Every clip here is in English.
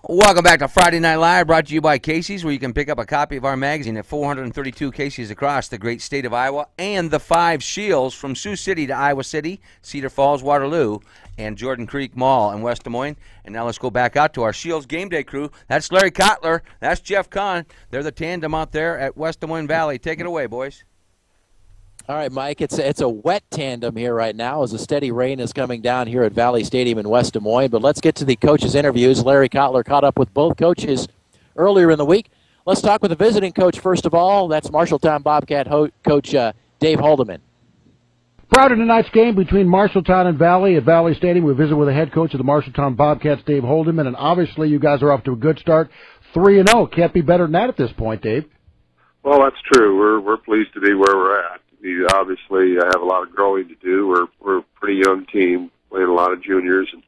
Welcome back to Friday Night Live, brought to you by Casey's, where you can pick up a copy of our magazine at 432 Casey's across the great state of Iowa, and the 5 Shields from Sioux City to Iowa City, Cedar Falls, Waterloo, and Jordan Creek Mall in West Des Moines. And now let's go back out to our Shields game day crew. That's Larry Kotler. That's Jeff Kahn. They're the tandem out there at West Des Moines Valley. Take it away, boys. All right, Mike, it's a wet tandem here right now as a steady rain is coming down here at Valley Stadium in West Des Moines. But let's get to the coaches' interviews. Larry Kotler caught up with both coaches earlier in the week. Let's talk with the visiting coach first of all. That's Marshalltown Bobcat coach Dave Holdiman. Prior to tonight's game between Marshalltown and Valley at Valley Stadium, we visit with the head coach of the Marshalltown Bobcats, Dave Holdiman, and obviously you guys are off to a good start, 3-0. Can't be better than that at this point, Dave. Well, that's true. We're pleased to be where we're at. We obviously have a lot of growing to do. We're a pretty young team, playing a lot of juniors, and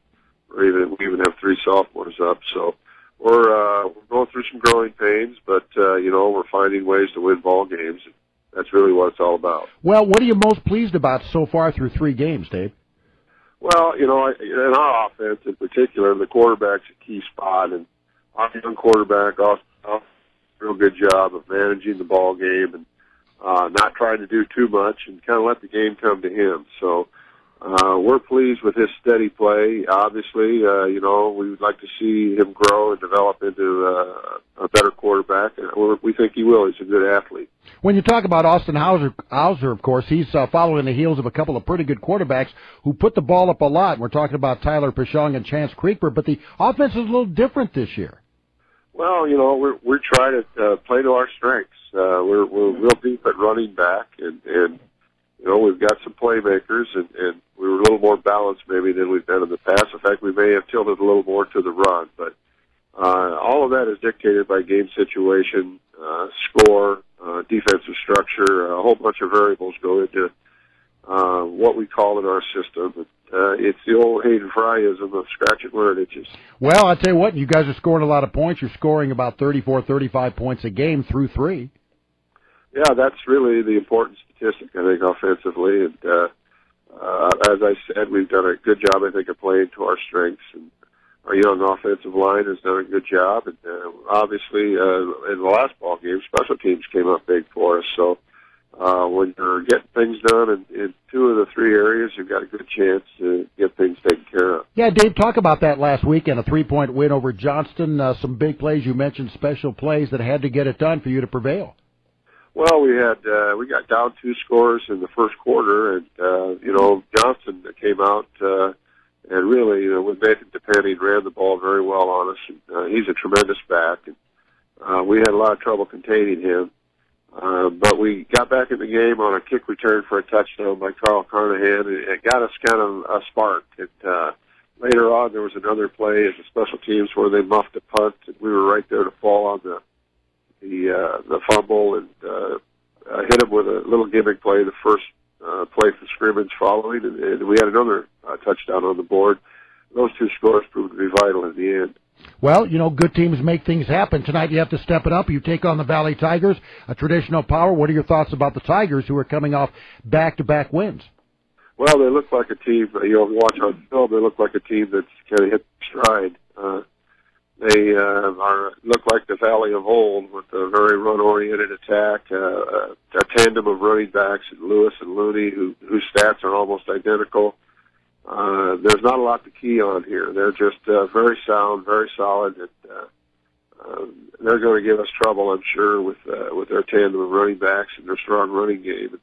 we even have 3 sophomores up. So we're going through some growing pains, but we're finding ways to win ball games. That's really what it's all about. Well, what are you most pleased about so far through 3 games, Dave? Well, in our offense in particular, the quarterback's a key spot, and our young quarterback also does a real good job of managing the ball game and not trying to do too much and kind of let the game come to him. So we're pleased with his steady play. Obviously, we would like to see him grow and develop into a better quarterback. And we think he will. He's a good athlete. When you talk about Austin Hauser, of course, he's following the heels of a couple of pretty good quarterbacks who put the ball up a lot. We're talking about Tyler Pishong and Chance Creeper, but the offense is a little different this year. Well, we're trying to play to our strengths. We're real deep at running back, and we've got some playmakers, and we were a little more balanced maybe than we've been in the past. In fact, we may have tilted a little more to the run, but all of that is dictated by game situation, score, defensive structure. A whole bunch of variables go into what we call in our system. It's the old Hayden Fryism of scratch and learn. It just Well, I'll tell you what, you guys are scoring a lot of points. You're scoring about 34, 35 points a game through 3. Yeah, that's really the important statistic, I think, offensively. And as I said, we've done a good job, I think, of playing to our strengths. And our young offensive line has done a good job. And obviously, in the last ball game, special teams came up big for us. So when you're getting things done in 2 of the 3 areas, you've got a good chance to get things taken care of. Yeah, Dave, talk about that last weekend, a 3-point win over Johnston. Some big plays. You mentioned special plays that had to get it done for you to prevail. Well, we got down 2 scores in the first quarter, and Johnston came out and really with Nathan DePenny ran the ball very well on us. And, he's a tremendous back, and we had a lot of trouble containing him. But we got back in the game on a kick return for a touchdown by Carl Carnahan, and it got us kind of a spark. Later on, there was another play at the special teams where they muffed a punt, and we were right there to fall on the fumble and hit him with a little gimmick play, the first play for scrimmage following, and we had another touchdown on the board. Those 2 scores proved to be vital in the end. Well, good teams make things happen. Tonight you have to step it up. You take on the Valley Tigers, a traditional power. What are your thoughts about the Tigers, who are coming off back-to-back wins? Well, they look like a team, if you watch on film, they look like a team that's kind of hit stride. They look like the Valley of old with a very run-oriented attack, a tandem of running backs, Lewis and Looney, whose stats are almost identical. There's not a lot to key on here. They're just very sound, very solid, and they're going to give us trouble, I'm sure, with their tandem of running backs and their strong running game.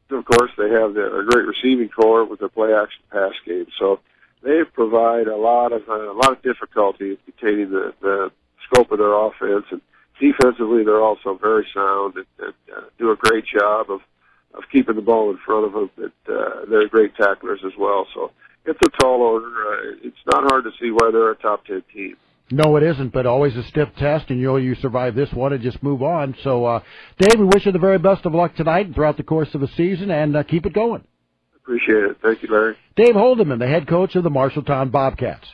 And of course, they have a great receiving core with their play-action pass game. So they provide a lot of difficulty in containing the scope of their offense, and defensively, they're also very sound and do a great job of keeping the ball in front of them. They're great tacklers as well. So it's a tall order. It's not hard to see why they're a top 10 team. No, it isn't, but always a stiff test, and you survive this one and just move on. So, Dave, we wish you the very best of luck tonight and throughout the course of the season, and keep it going. Appreciate it. Thank you, Larry. Dave Holdiman, the head coach of the Marshalltown Bobcats.